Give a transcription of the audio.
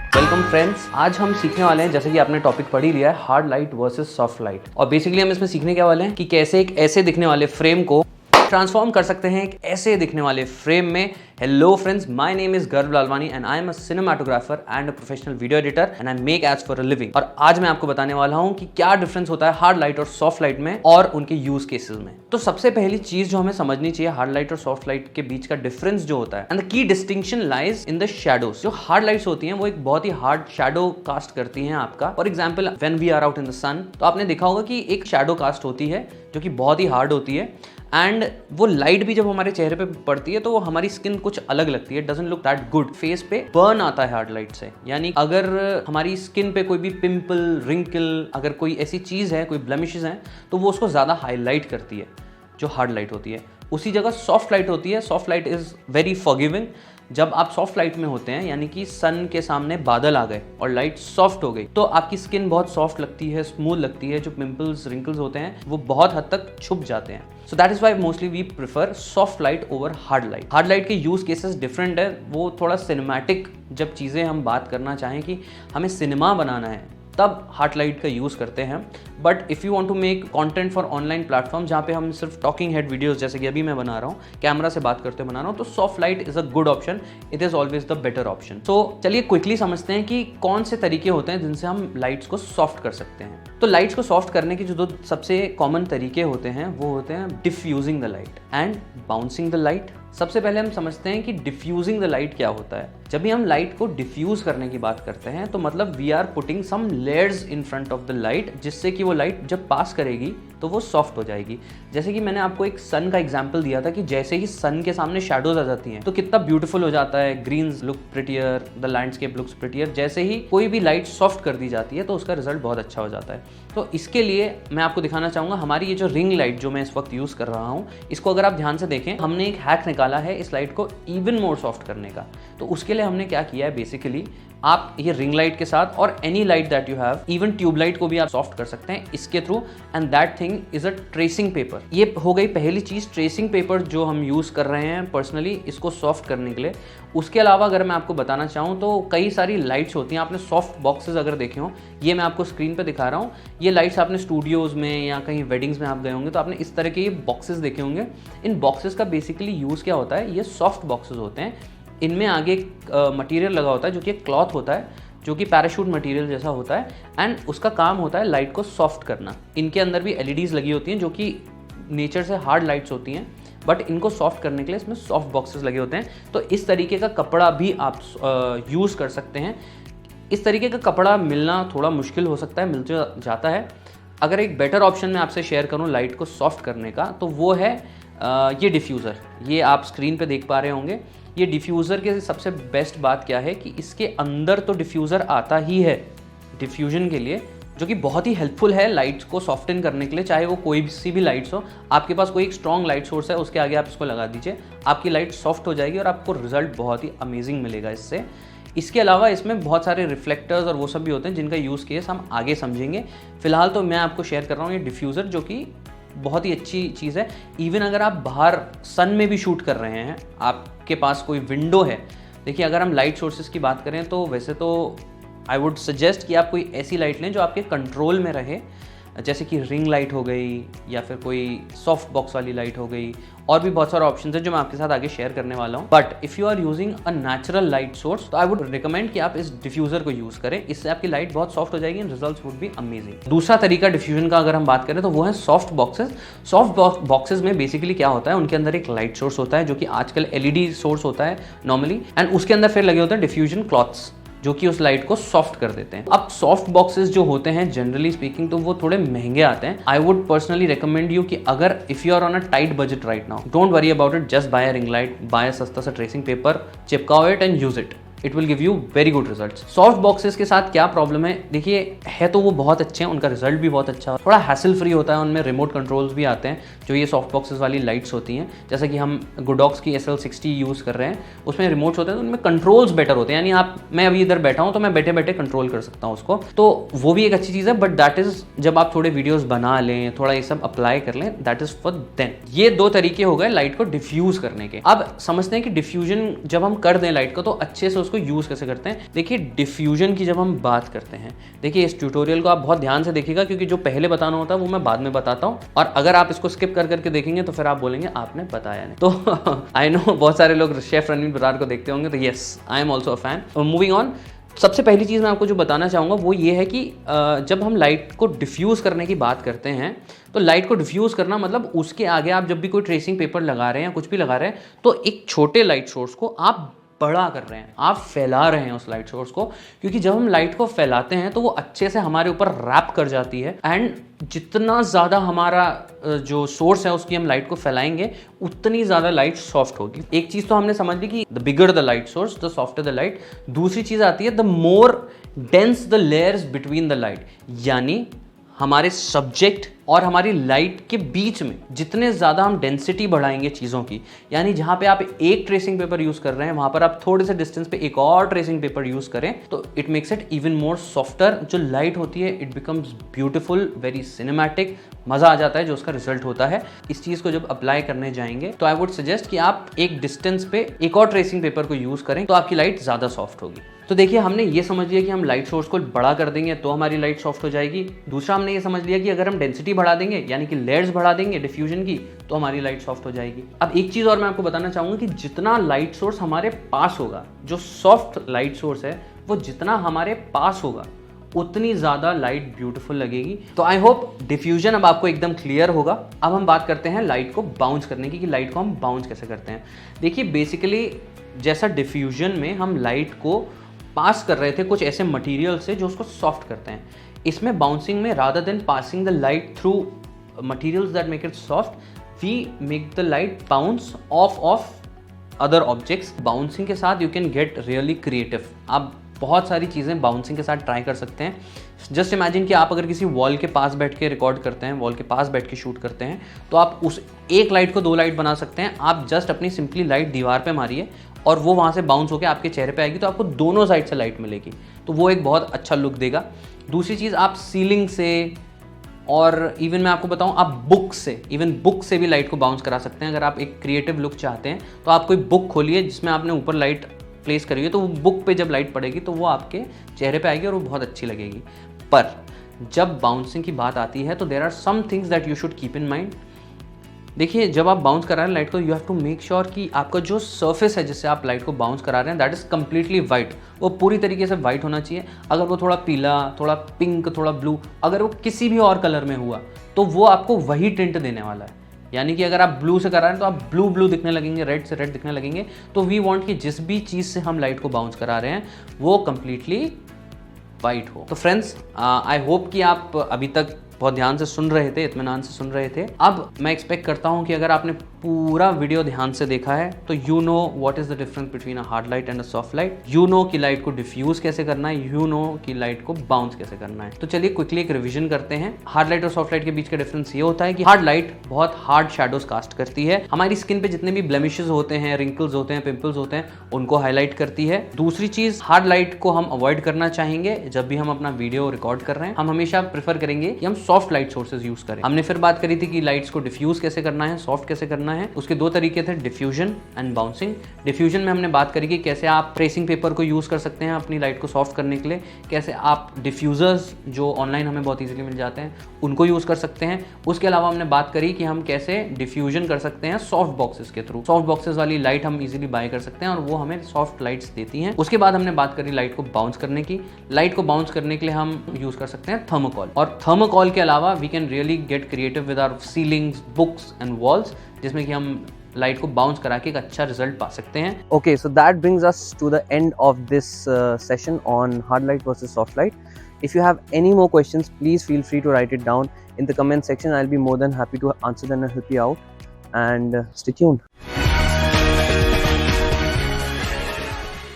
Welcome friends, आज हम सीखने वाले हैं, जैसे कि आपने टॉपिक पढ़ ही लिया है, hard light versus soft light. और बेसिकली हम इसमें सीखने क्या वाले हैं कि कैसे एक ऐसे दिखने वाले फ्रेम को ट्रांसफॉर्म कर सकते हैं एक ऐसे दिखने वाले फ्रेम में। Hello friends, my name is Garv Lalwani and I am a cinematographer and a professional video editor and I make ads for a living. और आज मैं आपको बताने वाला हूं कि क्या डिफरेंस होता है हार्ड लाइट और सॉफ्ट लाइट में और उनके यूज केसेस में। तो सबसे पहली चीज जो हमें समझनी चाहिए हार्ड लाइट और सॉफ्ट लाइट के बीच का डिफरेंस जो होता है, and the key distinction lies in the shadows. जो हार्ड लाइट्स होती हैं वो एक बहुत ही हार्ड शैडो कास्ट करती हैं आपका। For example, when we are out in the sun, तो आपने देखा होगा कि एक शैडो कास्ट होती है जो कि बहुत ही हार्ड होती है, एंड वो लाइट भी जब हमारे चेहरे पे पड़ती है तो वो हमारी स्किन कुछ अलग लगती है, doesn't look that good. Face पे बर्न आता है हार्ड लाइट से, यानी अगर हमारी स्किन पे कोई भी पिंपल, रिंकल, अगर कोई ऐसी चीज़ है, कोई ब्लेमिशेस हैं, तो वो उसको ज़्यादा हाईलाइट करती है जो हार्ड लाइट होती है। उसी जगह सॉफ्ट लाइट होती है। Soft light is very forgiving. जब आप सॉफ्ट लाइट में होते हैं, यानी कि सन के सामने बादल आ गए और लाइट सॉफ्ट हो गई, तो आपकी स्किन बहुत सॉफ्ट लगती है, स्मूथ लगती है। जो पिंपल्स, रिंकल्स होते हैं वो बहुत हद तक छुप जाते हैं। So that is why mostly we prefer soft light over hard light. Hard light के यूज केसेस डिफरेंट है। वो थोड़ा सिनेमैटिक, जब चीज़ें हम बात करना चाहें कि हमें सिनेमा बनाना है, तब हार्ड लाइट का यूज़ करते हैं। But if you want to make content for online platform, जहाँ पे हम सिर्फ टॉकिंग हेड वीडियोस, जैसे कि अभी मैं बना रहा हूँ, कैमरा से बात करते बना रहा हूँ, तो soft light is a good option. It is always the better option. तो चलिए क्विकली समझते हैं कि कौन से तरीके होते हैं जिनसे हम लाइट्स को सॉफ्ट कर सकते हैं। तो लाइट्स को सॉफ्ट करने के जो दो सबसे कॉमन तरीके होते हैं वो होते हैं diffusing the light and bouncing the light. सबसे पहले हम समझते हैं कि डिफ्यूजिंग द लाइट क्या होता है। जब भी हम लाइट को डिफ्यूज करने की बात करते हैं तो मतलब we are putting some layers in front of the light, जिससे कि वो लाइट जब पास करेगी तो वो सॉफ्ट हो जाएगी। जैसे कि मैंने आपको एक सन का एग्जांपल दिया था कि जैसे ही सन के सामने शैडोज आ जाती हैं तो कितना ब्यूटीफुल हो जाता है, greens look prettier, the landscape looks prettier. जैसे ही कोई भी लाइट सॉफ्ट कर दी जाती है तो उसका रिजल्ट बहुत अच्छा हो जाता है। तो इसके लिए मैं आपको दिखाना चाहूँगा हमारी ये जो रिंग लाइट जो मैं इस वक्त यूज़ कर रहा हूँ, इसको अगर आप ध्यान से देखें, हमने एक हैक निकाला है इस लाइट को इवन मोर सॉफ्ट करने का। तो उसके लिए हमने क्या किया है, बेसिकली आप ये रिंग लाइट के साथ और any light that you have, even tubelight को भी आप सॉफ्ट कर सकते हैं इसके through, and that thing is a tracing paper. ये हो गई पहली चीज़, ट्रेसिंग पेपर जो हम यूज़ कर रहे हैं पर्सनली इसको सॉफ्ट करने के लिए। उसके अलावा अगर मैं आपको बताना चाहूँ तो कई सारी लाइट्स होती हैं। आपने सॉफ्ट बॉक्सेस अगर देखे हों, ये मैं आपको स्क्रीन पर दिखा रहा हूँ, ये लाइट्स आपने स्टूडियोज़ में या कहीं वेडिंग्स में आप गए होंगे तो आपने इस तरह के ये बॉक्सेस देखे होंगे। इन बॉक्सेस का बेसिकली यूज़ क्या होता है, ये सॉफ्ट बॉक्सेस होते हैं। इनमें आगे एक मटीरियल लगा होता है जो कि एक क्लॉथ होता है, जो कि पैराशूट मटेरियल जैसा होता है, एंड उसका काम होता है लाइट को सॉफ्ट करना। इनके अंदर भी एलईडीज़ लगी होती हैं जो कि नेचर से हार्ड लाइट्स होती हैं, बट इनको सॉफ्ट करने के लिए इसमें सॉफ्ट बॉक्सेस लगे होते हैं। तो इस तरीके का कपड़ा भी आप यूज़ कर सकते हैं। इस तरीके का कपड़ा मिलना थोड़ा मुश्किल हो सकता है, मिल जाता है। अगर एक बेटर ऑप्शन मैं आपसे शेयर करूँ लाइट को सॉफ्ट करने का, तो वो है ये डिफ्यूज़र। ये आप स्क्रीन पे देख पा रहे होंगे। ये डिफ्यूज़र के सबसे बेस्ट बात क्या है कि इसके अंदर तो डिफ्यूज़र आता ही है डिफ्यूजन के लिए, जो कि बहुत ही हेल्पफुल है लाइट्स को सॉफ्टन करने के लिए। चाहे वो कोई सी भी लाइट्स हो, आपके पास कोई एक स्ट्रॉन्ग लाइट सोर्स है, उसके आगे आप इसको लगा दीजिए, आपकी लाइट सॉफ्ट हो जाएगी और आपको रिजल्ट बहुत ही अमेजिंग मिलेगा इससे। इसके अलावा इसमें बहुत सारे रिफ्लेक्टर्स और वो सब भी होते हैं जिनका यूज़ केस हम आगे समझेंगे। फिलहाल तो मैं आपको शेयर कर रहा हूँ ये डिफ्यूज़र, जो कि बहुत ही अच्छी चीज़ है। इवन अगर आप बाहर सन में भी शूट कर रहे हैं, आपके पास कोई विंडो है, देखिए अगर हम लाइट सोर्सेज की बात करें तो वैसे तो आई वुड सजेस्ट कि आप कोई ऐसी लाइट लें जो आपके कंट्रोल में रहे, जैसे कि रिंग लाइट हो गई या फिर कोई सॉफ्ट बॉक्स वाली लाइट हो गई। और भी बहुत सारे ऑप्शंस हैं जो मैं आपके साथ आगे शेयर करने वाला हूँ। But if you are using a natural light source, तो आई वुड रिकमेंड कि आप इस डिफ्यूज़र को यूज़ करें। इससे आपकी लाइट बहुत सॉफ्ट हो जाएगी and results would be amazing. दूसरा तरीका डिफ्यूजन का अगर हम बात करें तो वो है सॉफ्ट बॉक्सेस। सॉफ्ट बॉक्सेस में बेसिकली क्या होता है, उनके अंदर एक लाइट सोर्स होता है जो कि आजकल एलईडी सोर्स होता है नॉर्मली, एंड उसके अंदर फिर लगे होते हैं डिफ्यूजन क्लॉथ्स जो कि उस लाइट को सॉफ्ट कर देते हैं। अब सॉफ्ट बॉक्सेस जो होते हैं जनरली स्पीकिंग तो वो थोड़े महंगे आते हैं। I would personally recommend you कि अगर if you are on a tight budget right now, don't worry about it, just buy a ring light, buy a सस्ता सा ट्रेसिंग पेपर, चिपकाओ it and use it. It will give you very good results. Soft boxes के साथ क्या problem है, देखिए है तो वो बहुत अच्छे हैं, उनका रिजल्ट भी बहुत अच्छा है, थोड़ा हैसल फ्री होता है, उनमें रिमोट कंट्रोल्स भी आते हैं जो ये सॉफ्ट बॉक्सेस वाली लाइट्स होती हैं। जैसे कि हम गुडॉक्स की SL60 यूज़ कर रहे हैं, उसमें रिमोट्स होते हैं तो उनमें कंट्रोल्स बेटर होते हैं, यानी मैं अभी इधर बैठा हूँ तो मैं बैठे बैठे कंट्रोल कर सकता हूँ उसको, तो वो भी एक अच्छी चीज़ है। बट दैट इज़ जब आप थोड़े वीडियोज़ बना लें, थोड़ा ये सब अप्लाई कर लें, दैट इज़ फॉर देन। ये दो तरीके हो गए लाइट को डिफ्यूज़ करने के। अब समझते हैं कि डिफ्यूजन जब हम कर दें लाइट को तो अच्छे से उसको यूज़ कैसे करते हैं। देखिए डिफ्यूजन की जब हम बात करते हैं, देखिए इस ट्यूटोरियल को आप बहुत ध्यान से देखिएगा क्योंकि जो पहले बताना होता है वो मैं बाद में बताता हूँ, और अगर आप इसको स्किप कर करके देखेंगे तो फिर आप बोलेंगे आपने बताया नहीं। तो आई नो बहुत सारे लोग शेफ रणवीर बरार को देखते होंगे, तो yes I am also a fan. Moving on, सबसे पहली चीज़ मैं आपको जो बताना चाहूँगा वो ये है कि जब हम लाइट को डिफ्यूज़ करने की बात करते हैं तो लाइट को डिफ्यूज़ करना मतलब उसके आगे आप जब भी कोई ट्रेसिंग पेपर लगा रहे हैं या कुछ भी लगा रहे हैं तो एक छोटे लाइट सोर्स को आप बड़ा कर रहे हैं, आप फैला रहे हैं उस लाइट सोर्स को, क्योंकि जब हम लाइट को फैलाते हैं तो वो अच्छे से हमारे ऊपर रैप कर जाती है, एंड जितना ज़्यादा हमारा जो सोर्स है उसकी हम लाइट को फैलाएंगे उतनी ज़्यादा लाइट सॉफ्ट होगी। एक चीज़ तो हमने समझ ली कि the bigger the light source the softer the light. दूसरी चीज़ आती है the more dense the layers between the light, यानी हमारे सब्जेक्ट और हमारी लाइट के बीच में जितने ज़्यादा हम डेंसिटी बढ़ाएंगे चीज़ों की, यानी जहाँ पे आप एक ट्रेसिंग पेपर यूज़ कर रहे हैं वहाँ पर आप थोड़े से डिस्टेंस पे एक और ट्रेसिंग पेपर यूज़ करें तो it makes it even more softer. जो लाइट होती है it becomes beautiful, very cinematic, मज़ा आ जाता है जो उसका रिजल्ट होता है। इस चीज़ को जब अप्लाई करने जाएंगे तो आई वुड सजेस्ट कि आप एक डिस्टेंस पे एक और ट्रेसिंग पेपर को यूज़ करें तो आपकी लाइट ज़्यादा सॉफ्ट होगी। तो देखिए हमने ये समझ लिया कि हम लाइट सोर्स को बड़ा कर देंगे तो हमारी लाइट सॉफ्ट हो जाएगी। दूसरा हमने ये समझ लिया कि अगर हम डेंसिटी बढ़ा देंगे यानी कि लेयर्स बढ़ा देंगे डिफ्यूजन की तो हमारी लाइट सॉफ्ट हो जाएगी। अब एक चीज़ और मैं आपको बताना चाहूँगा कि जितना लाइट सोर्स हमारे पास होगा, जो सॉफ्ट लाइट सोर्स है वो जितना हमारे पास होगा उतनी ज़्यादा लाइट ब्यूटीफुल लगेगी। तो आई होप डिफ्यूजन अब आपको एकदम क्लियर होगा। अब हम बात करते हैं लाइट को बाउंस करने की, कि लाइट को हम बाउंस कैसे करते हैं। देखिए बेसिकली जैसा डिफ्यूजन में हम लाइट को पास कर रहे थे कुछ ऐसे मटेरियल से जो उसको सॉफ्ट करते हैं, इसमें बाउंसिंग में rather than passing the light through materials that make it soft we make the light bounce off other objects. Bouncing के साथ you can get really creative. आप बहुत सारी चीज़ें बाउंसिंग के साथ ट्राई कर सकते हैं। जस्ट इमेजिन कि आप अगर किसी वॉल के पास बैठ के रिकॉर्ड करते हैं, वॉल के पास बैठ के शूट करते हैं, तो आप उस एक लाइट को दो लाइट बना सकते हैं। आप जस्ट अपनी सिंपली लाइट दीवार पे मारिए और वो वहाँ से बाउंस होकर आपके चेहरे पे आएगी तो आपको दोनों साइड से लाइट मिलेगी, तो वो एक बहुत अच्छा लुक देगा। दूसरी चीज़ आप सीलिंग से और इवन मैं आपको बताऊं आप बुक से भी लाइट को बाउंस करा सकते हैं। अगर आप एक क्रिएटिव लुक चाहते हैं तो आप कोई बुक खोलिए जिसमें आपने ऊपर लाइट प्लेस करी है, तो वो बुक पे जब लाइट पड़ेगी तो वो आपके चेहरे पे आएगी और वो बहुत अच्छी लगेगी। पर जब बाउंसिंग की बात आती है तो there are some things that you should keep in mind. देखिए जब आप बाउंस करा रहे हैं लाइट को, you have to make sure कि आपका जो सरफेस है जिससे आप लाइट को बाउंस करा रहे हैं दैट इज़ कम्प्लीटली वाइट, वो पूरी तरीके से वाइट होना चाहिए। अगर वो थोड़ा पीला, थोड़ा पिंक, थोड़ा ब्लू, अगर वो किसी भी और कलर में हुआ तो वो आपको वही टिंट देने वाला है। यानी कि अगर आप ब्लू से करा रहे हैं तो आप ब्लू दिखने लगेंगे, रेड से रेड दिखने लगेंगे। तो वी वांट कि जिस भी चीज़ से हम लाइट को बाउंस करा रहे हैं वो कम्प्लीटली वाइट हो। तो फ्रेंड्स आई होप कि आप अभी तक बहुत ध्यान से सुन रहे थे, इत्मीनान से सुन रहे थे। अब मैं एक्सपेक्ट करता हूं कि अगर आपने पूरा वीडियो ध्यान से देखा है तो you know what is the difference between a hard light and a soft light. You know कि लाइट को डिफ्यूज कैसे करना है, यू नो कि लाइट को बाउंस कैसे करना है। तो चलिए क्विकली एक रिवीजन करते हैं। हार्ड लाइट और सॉफ्ट लाइट के बीच का डिफरेंस ये होता है कि हार्ड लाइट बहुत हार्ड शैडोज कास्ट करती है, हमारी स्किन पे जितने भी ब्लेमिशेस होते हैं, रिंकल्स होते हैं, पिंपल्स होते हैं, उनको हाईलाइट करती है। दूसरी चीज, हार्ड लाइट को हम अवॉइड करना चाहेंगे जब भी हम अपना वीडियो रिकॉर्ड कर रहे हैं। हम हमेशा प्रेफर करेंगे कि हम सॉफ्ट लाइट सोर्सेज यूज करें। हमने फिर बात करी थी कि लाइट्स को डिफ्यूज कैसे करना है, सॉफ्ट कैसे करना है। उसके दो तरीके थे, डिफ्यूजन एंड बाउंसिंग। डिफ्यूजन में हमने बात करी कि कैसे आप ट्रेसिंग पेपर को यूज कर सकते हैं अपनी लाइट को सॉफ्ट करने के लिए, कैसे आप डिफ्यूजर्स जो ऑनलाइन हमें बहुत इजीली मिल जाते हैं उनको यूज कर सकते हैं। उसके अलावा हमने बात करी कि हम कैसे डिफ्यूजन कर सकते हैं सॉफ्ट बॉक्सेस के थ्रू। सॉफ्ट बॉक्सेस वाली लाइट हम इजीली बाय कर सकते हैं और वो हमें सॉफ्ट लाइट्स देती हैं। उसके बाद हमने बात करी लाइट को बाउंस करने की। लाइट को बाउंस करने के लिए हम यूज कर सकते हैं थर्मोकॉल, और थर्मोकॉल के अलावा we can really get creative with our ceilings, books and walls, जिसमें कि हम लाइट को बाउंस करा के एक अच्छा रिजल्ट पा सकते हैं। Okay, so that brings us to the end of this session on hard light versus soft light. If you have any more questions, please feel free to write it down in the comment section. I'll be more than happy to answer them and help you out. And stay tuned.